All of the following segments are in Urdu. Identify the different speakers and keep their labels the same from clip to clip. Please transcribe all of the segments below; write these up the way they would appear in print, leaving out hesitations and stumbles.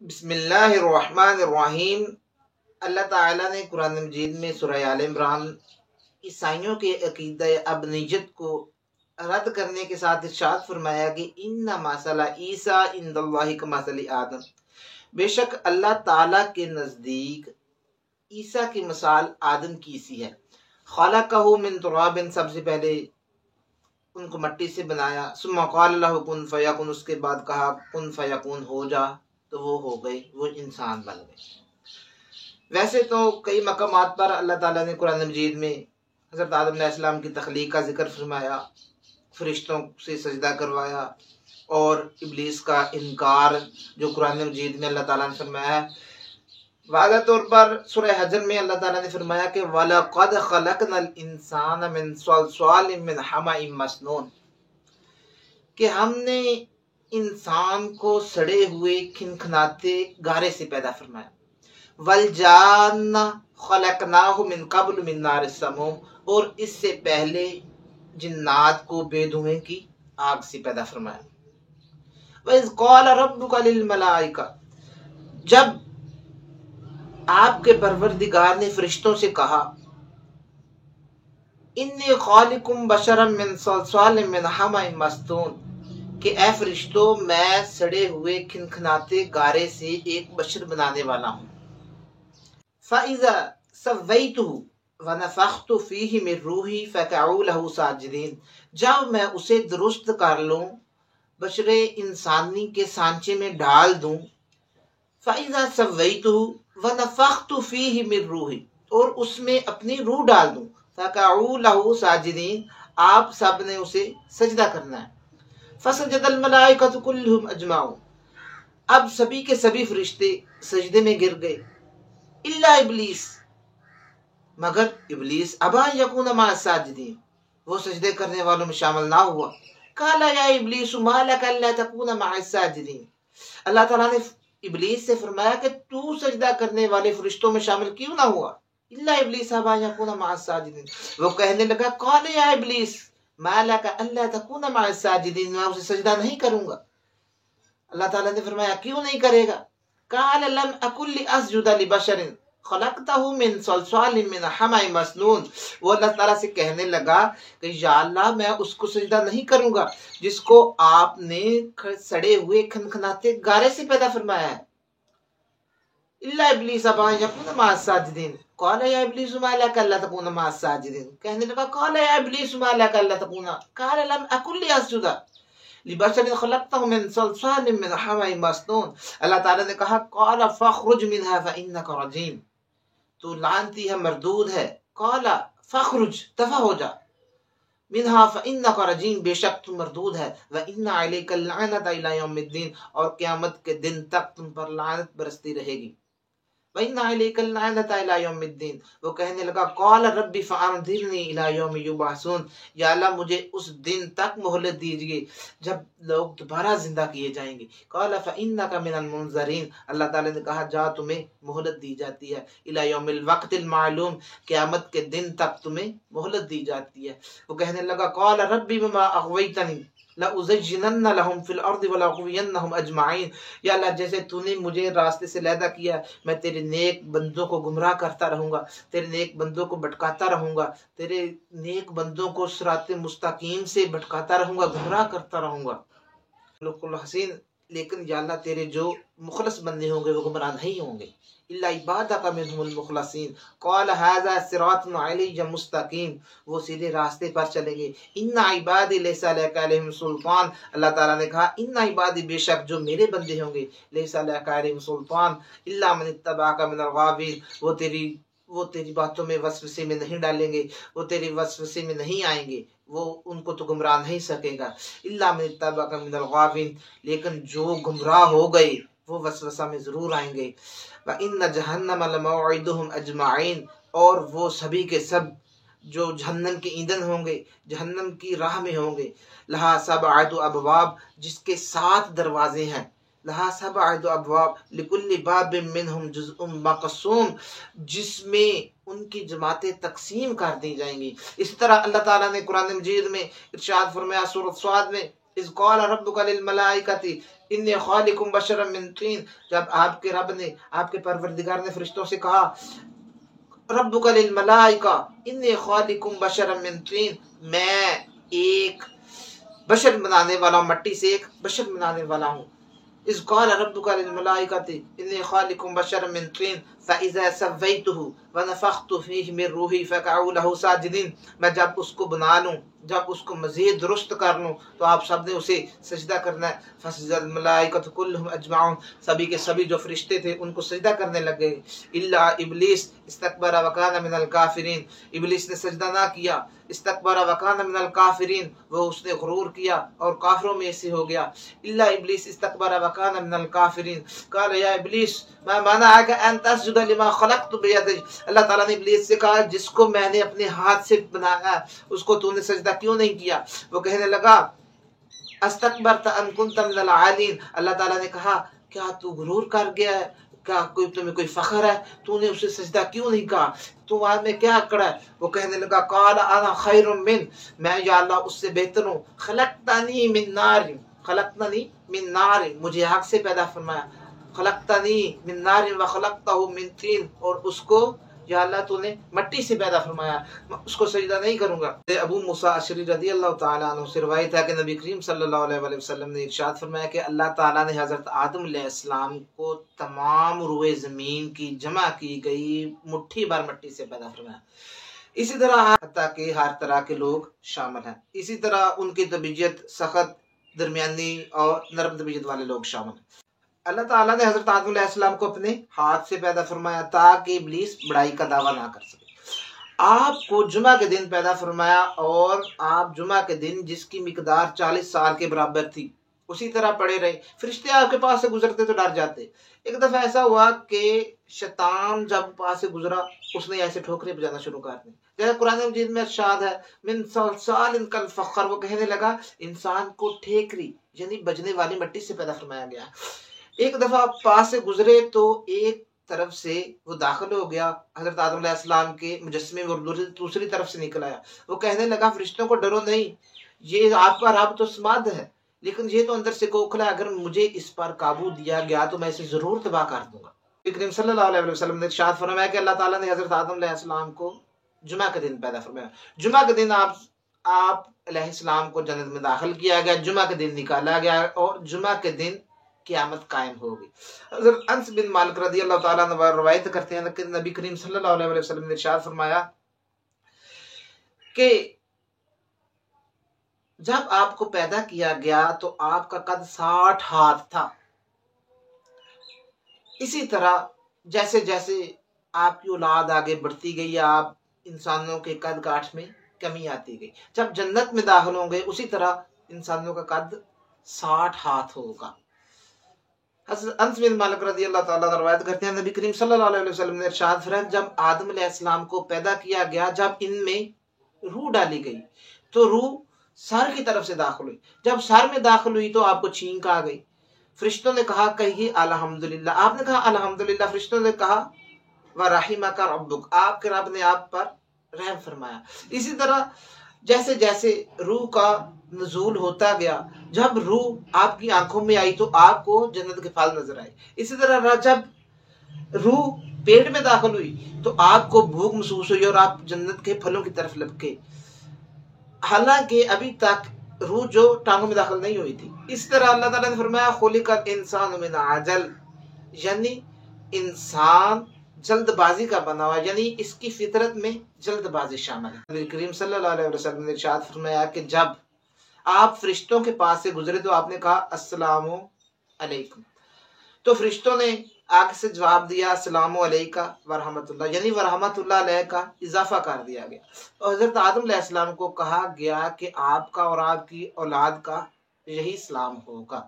Speaker 1: بسم اللہ الرحمن الرحیم۔ اللہ تعالیٰ نے قرآن مجید میں سورہ آل عمران عیسائیوں کے عقیدہ ابنیت کو رد کرنے کے ساتھ ارشاد فرمایا کہ ان مثل عیسیٰ عند اللہ کمثل آدم، بے شک اللہ تعالیٰ کے نزدیک عیسیٰ کی مثال آدم کی سی ہے۔ خلقہ من تراب، سب سے پہلے ان کو مٹی سے بنایا، ثم قال له کن فیکن، اس کے بعد کہا کن فیکون، ہو جا، تو وہ ہو گئی، وہ انسان بن گئے۔ ویسے تو کئی مقامات پر اللہ تعالیٰ نے قرآن مجید میں حضرت آدم علیہ السلام کی تخلیق کا ذکر فرمایا، فرشتوں سے سجدہ کروایا، اور ابلیس کا انکار جو قرآن مجید میں اللہ تعالیٰ نے فرمایا ہے۔ واضح طور پر سورہ حجر میں اللہ تعالیٰ نے فرمایا کہ وَلَقَدْ خَلَقْنَا الْإِنسَانَ مِنْ صَلْصَالٍ مِّنْ حَمَإٍ مَّسْنُونٍ، کہ ہم نے انسان کو سڑے ہوئے کھنکھناتے گارے سے پیدا فرمایا۔ وَالْجَانَّ خَلَقْنَاهُ مِنْ قَبْلُ مِنْ نَارِ السَّمُومِ، اور اس سے پہلے جنات کو بے دھویں کی آگ سے پیدا فرمایا۔ وَإِذْ قَالَ رَبُّكَ لِلْمَلَائِكَةِ، جب آپ کے پروردگار نے فرشتوں سے کہا انی خالقم بشرا من صلصال من حمأ مسنون، کہ اے فرشتوں میں سڑے ہوئے کھنکھناتے گارے سے ایک بشر بنانے والا ہوں۔ فَإِذَا سَوَّيْتُهُ وَنَفَخْتُ فِيهِ مِن رُوحِي فَقَعُوا لَهُ سَاجِدِينَ، جب میں اسے درست کر لوں، بشر انسانی کے سانچے میں ڈال دوں۔ فَإِذَا سَوَّيْتُهُ وَنَفَخْتُ فِيهِ مِن رُوحِي، اور اس میں اپنی روح ڈال دوں۔ فَقَعُوا لَهُ سَاجِدِينَ، آپ سب نے اسے سجدہ کرنا ہے۔ فسجد الملائکۃ کلہم اجمعون، اب سبھی کے سبھی فرشتے سجدے میں گر گئے، الا ابلیس، مگر ابلیس ابا یکون مع الساجدین، وہ سجدے کرنے والوں میں شامل نہ ہوا۔ قال یا ابلیس ما لک الا تکون مع الساجدین، اللہ تعالیٰ نے ابلیس سے فرمایا کہ تو سجدہ کرنے والے فرشتوں میں شامل کیوں نہ ہوا؟ الا ابلیس ابا یکون مع الساجدین، وہ کہنے لگا قال یا ابلیس ما لک الا تکون مع الساجدین، میں اسے سجدہ نہیں کروں گا۔ اللہ تعالیٰ نے فرمایا کیوں نہیں کرے گا؟ قال لم اکن لاسجد لبشر خلقتہ من صلصال من حمأ مسنون، وہ اللہ تعالیٰ سے کہنے لگا کہ یا اللہ میں اس کو سجدہ نہیں کروں گا جس کو آپ نے سڑے ہوئے کھنکھناتے گارے سے پیدا فرمایا ہے۔ الا ابلیس ابا یکون مع الساجدین، قال یا ابلیس ما لک الا تکون مع الساجدین، کہنے لگا قال یا ابلیس ما لک الا تکون، قال لم اکن لاسجد لبشر خلقتہ من صلصال من حمأ مسنون، اللہ تعالیٰ نے کہا قال فاخرج منها فانک رجیم، تو لعنتی ہے، مردود ہے۔ قال فاخرج، دفع ہو جا، منها فانک رجیم، بے شک تم مردود ہے، وان علیک اللعنۃ الی یوم الدین، اور قیامت کے دن تک تم پر لعنت برستی رہے گی۔ وَإِنَّ عَلَيْكَ اللَّعْنَةَ إِلَى يَوْمِ الدِّينِ، وہ کہنے لگا قَالَ رَبِّ فَأَنظِرْنِي إِلَى يَوْمِ يُبْعَثُونَ، یا اللہ مجھے اس دن تک مہلت دیجئے جب لوگ دوبارہ زندہ کیے جائیں گے۔ قَالَ فَإِنَّكَ مِنَ الْمُنظَرِينَ، اللہ تعالیٰ نے کہا جا تمہیں مہلت دی جاتی ہے، إِلَى يَوْمِ الْوَقْتِ الْمَعْلُومِ، قیامت کے دن تک تمہیں مہلت دی جاتی ہے۔ وہ کہنے لگا قَالَ رَبِّ بِمَا أَغْوَيْتَنِي لَأُزَيِّنَنَّ لَهُمْ فِي الْأَرْضِ وَلَأُغْوِيَنَّهُمْ أَجْمَعِينَ، یا اللہ جیسے تو نے مجھے راستے سے لیدا کیا، میں تیرے نیک بندوں کو گمراہ کرتا رہوں گا، تیرے نیک بندوں کو بھٹکاتا رہوں گا، تیرے نیک بندوں کو صراط مستقیم سے بھٹکاتا رہوں گا، گمراہ کرتا رہوں گا۔ حسین، لیکن یا اللہ تیرے جو مخلص بندے ہوں گے وہ گمراہ نہیں ہوں گے۔ الا عبادک منہم المخلصین، قال ھذا صراط علی مستقیم، وہ سیدھے راستے پر چلیں گے۔ ان عبادی لیس لک علیہم سلطان، اللہ تعالیٰ نے کہا ان عبادی، بے شک جو میرے بندے ہوں گے، لیس لک علیہم سلطان الا من اتبعک من الغاوین، وہ تیری باتوں میں وسوسے میں نہیں ڈالیں گے، وہ تیری وسوسے میں نہیں آئیں گے، وہ ان کو تو گمراہ نہیں سکے گا۔ الا من اتبعک من الغاوین، لیکن جو گمراہ ہو گئے وہ وسوسہ میں ضرور آئیں گے۔ وَإِنَّ جَهَنَّمَ لَمَوْعِدُهُمْ أَجْمَعِينَ، اور وہ سبھی کے سب جو جہنم کے ایندھن ہوں گے، جہنم کی راہ میں ہوں گے۔ لَهَا سَبْعَةُ أَبْوَابٍ، جس کے 7 دروازے ہیں۔ لَهَا سَبْعَةُ أَبْوَابٍ لِكُلِّ بَابٍ مِّنْهُمْ جُزْءٌ مَّقْسُومٌ، جس میں ان کی جماعتیں تقسیم کر دی جائیں گی۔ اس طرح اللہ تعالیٰ نے قرآن مجید میں ارشاد فرمایا سورۃ صاد میں اذ قال ربک للملائکۃ انی خالق بشرا من طین، جب آپ کے رب نے، آپ کے پروردگار نے فرشتوں سے کہا ربک للملائکہ انی خالق بشرا من طین، میں ایک بشر بنانے والا ہوں، مٹی سے ایک بشر بنانے والا ہوں. اذ قال ربک للملائکۃ انی خالق بشرا من طین فاذا سویتہ ونفخت فیہ من روحی فقعوا لہ ساجدین، میں جب اس کو بنا لوں، جب اس کو مزید درست کر لوں تو آپ سب نے اسے سجدہ کرنا ہے. فسجد الملائکۃ کلہم اجمعون، سبھی کے سبھی جو فرشتے تھے ان کو سجدہ کرنے لگے. الا ابلیس استکبر وکان من الکافرین، ابلیس نے سجدہ نہ کیا. استکبر وکان من الکافرین، وہ اس نے غرور کیا اور کافروں میں سے ہو گیا. الا ابلیس استکبر وکان من الکافرین قال یا ابلیس ما منعک ان تسجد لما خلقت بیدی، اللہ تعالیٰ نے ابلیس سے کہا جس کو میں نے اپنے ہاتھ سے بنایا اس کو تو نے سجدہ کیوں نہیں کیا؟ وہ کہنے لگا استکبرت ام کنت من العالین، اللہ تعالیٰ نے کہا کیا تو غرور کر گیا ہے، کیا تمہیں کوئی فخر ہے، تو نے اسے سجدہ کیوں نہیں کہا، تمہارے میں کیا اکڑا ہے؟ وہ کہنے لگا قال انا خیر من، میں یا اللہ اس سے بہتر ہوں، خلقتنی من نار، خلقتنی من نار، مجھے آگ سے پیدا فرمایا، خلقتنی من نار وخلقتہ من طین، اور اس کو یا اللہ تو نے مٹی سے پیدا فرمایا، میں اس کو سجدہ نہیں کروں گا. ابو موسیٰ اشعری رضی اللہ تعالیٰ عنہ سے روایت ہے کہ نبی کریم صلی اللہ علیہ وآلہ وسلم نے ارشاد فرمایا کہ اللہ تعالیٰ نے حضرت آدم علیہ السلام کو تمام روئے زمین کی جمع کی گئی مٹھی بھر مٹی سے پیدا فرمایا. اسی طرح حتیٰ کہ ہر طرح کے لوگ شامل ہیں، اسی طرح ان کی طبیعت سخت، درمیانی اور نرم طبیعت والے لوگ شامل ہیں. اللہ تعالیٰ نے حضرت آدم علیہ السلام کو اپنے ہاتھ سے پیدا فرمایا تاکہ ابلیس بڑائی کا دعویٰ نہ کر سکے. آپ کو جمعہ کے دن پیدا فرمایا اور آپ جمعہ کے دن جس کی مقدار 40 سال کے برابر تھی اسی طرح پڑے رہے. فرشتے آپ کے پاس سے گزرتے تو ڈر جاتے. ایک دفعہ ایسا ہوا کہ شیطان جب پاس سے گزرا اس نے ایسے ٹھوکریں بجانا شروع کر دی، جیسے قرآن مجید میں ارشاد ہے من صلصال کالفخر، وہ کہنے لگا انسان کو ٹھیکری یعنی بجنے والی مٹی سے پیدا فرمایا گیا. ایک دفعہ پاس سے گزرے تو ایک طرف سے وہ داخل ہو گیا حضرت آدم علیہ السلام کے مجسمے میں اور دوسری طرف سے نکل آیا. وہ کہنے لگا فرشتوں کو ڈرو نہیں، یہ آپ کا رب تو سماد ہے لیکن یہ تو اندر سے کھوکھلا ہے، اگر مجھے اس پر قابو دیا گیا تو میں اسے ضرور تباہ کر دوں گا. کریم صلی اللہ علیہ وسلم نے ارشاد فرمایا کہ اللہ تعالیٰ نے حضرت آدم علیہ السلام کو جمعہ کے دن پیدا فرمایا. جمعہ کے دن آپ علیہ السلام کو جنت میں داخل کیا گیا، جمعہ کے دن نکالا گیا اور جمعہ کے دن قیامت قائم ہوگی. حضرت انس بن مالک رضی اللہ تعالیٰ عنہ روایت کرتے ہیں کہ نبی کریم صلی اللہ علیہ وسلم نے ارشاد فرمایا کہ جب آپ کو پیدا کیا گیا تو آپ کا قد 60 ہاتھ تھا. اسی طرح جیسے جیسے آپ کی اولاد آگے بڑھتی گئی آپ انسانوں کے قد کاٹ میں کمی آتی گئی. جب جنت میں داخل ہوں گے اسی طرح انسانوں کا قد 60 ہاتھ ہوگا. حضرت انس بن مالک رضی اللہ تعالیٰ روایت کرتے ہیں نبی کریم صلی اللہ علیہ وسلم نے ارشاد فرمایا جب آدم علیہ السلام کو پیدا کیا گیا، جب ان میں روح ڈالی گئی تو روح سر کی طرف سے داخل ہوئی. جب سر میں داخل ہوئی تو آپ کو چھینک آ گئی. فرشتوں نے کہا کہیے الحمدللہ، آپ نے کہا الحمدللہ. فرشتوں نے کہا وَرَحِمَكَ رَبُّكَ، آپ کے رب نے آپ پر رحم فرمایا. اسی طرح جیسے جیسے روح کا نزول ہوتا گیا، جب روح آپ کی آنکھوں میں آئی تو آپ کو جنت کے پھل نظر آئے. اسی طرح جب روح پیٹ میں داخل ہوئی تو آپ کو بھوک محسوس ہوئی اور آپ جنت کے پھلوں کی طرف لپکے، حالانکہ ابھی تک روح جو ٹانگوں میں داخل نہیں ہوئی تھی. اس طرح اللہ تعالیٰ نے فرمایا خلق الانسان من عجل، یعنی انسان جلد بازی کا بنا ہوا، یعنی اس کی فطرت میں جلد بازی شامل ہے. نبی کریم صلی اللہ علیہ وسلم نے ارشاد فرمایا کہ جب آپ فرشتوں کے پاس سے گزرے تو آپ نے کہا السلام علیکم، تو فرشتوں نے آگے سے جواب دیا السلام علیکہ ورحمۃ اللہ، یعنی ورحمۃ اللہ علیہ کا اضافہ کر دیا گیا. اور حضرت آدم علیہ السلام کو کہا گیا کہ آپ کا اور آپ کی اولاد کا یہی سلام ہوگا.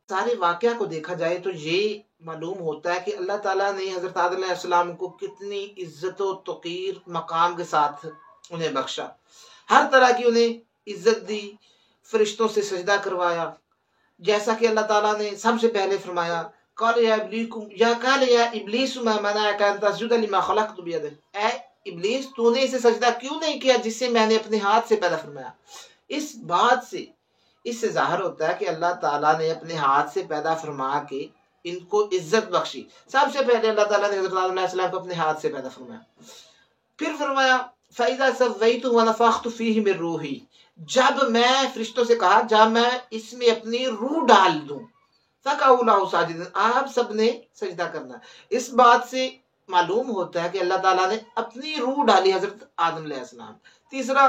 Speaker 1: سارے واقعہ کو دیکھا جائے تو یہ معلوم ہوتا ہے کہ اللہ تعالیٰ نے حضرت آدم علیہ السلام کو کتنی عزت و توقیر مقام کے ساتھ انہیں بخشا، ہر طرح کی انہیں عزت دی، فرشتوں سے سجدہ کروایا. جیسا کہ اللہ تعالیٰ نے سب سے پہلے فرمایا قال یا ابلیس ما منعک ان تسجد لما خلقت بیدی، اے ابلیس تو نے اسے سجدہ کیوں نہیں کیا جس سے میں نے اپنے ہاتھ سے پیدا فرمایا. اس بات سے اس سے ظاہر ہوتا ہے کہ اللہ تعالیٰ نے اپنے ہاتھ سے پیدا فرما کے ان کو عزت بخشی. سب سے پہلے اللہ تعالیٰ نے حضرت آدم علیہ السلام کو اپنے ہاتھ سے پیدا فرمایا. پھر فرمایا فَإِذَا سَوَّيْتُ وَنَفَخْتُ فِيهِ مِن رُوحِي، جب میں فرشتوں سے کہا جب میں اس میں اپنی روح ڈال دوں. فَقَعُوا لَهُ سَاجِدِينَ، آپ سب نے سجدہ کرنا. اس بات سے معلوم ہوتا ہے کہ اللہ تعالیٰ نے اپنی روح ڈالی حضرت آدم علیہ السلام. تیسرا،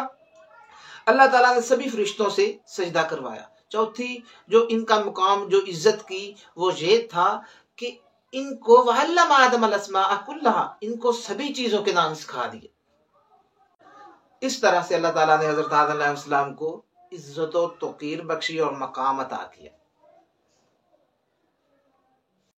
Speaker 1: اللہ تعالیٰ نے سبھی فرشتوں سے سجدہ کروایا. چوتھی جو ان کا مقام، جو عزت کی، وہ یہ تھا کہ ان کو وَعَلَّمَ آدَمَ الْأَسْمَاءَ كُلَّهَا، ان کو سبھی چیزوں کے نام سکھا دیے. اس طرح سے اللہ تعالیٰ نے حضرت آدم علیہ السلام کو عزت و توقیر بخشی اور مقام عطا کیا.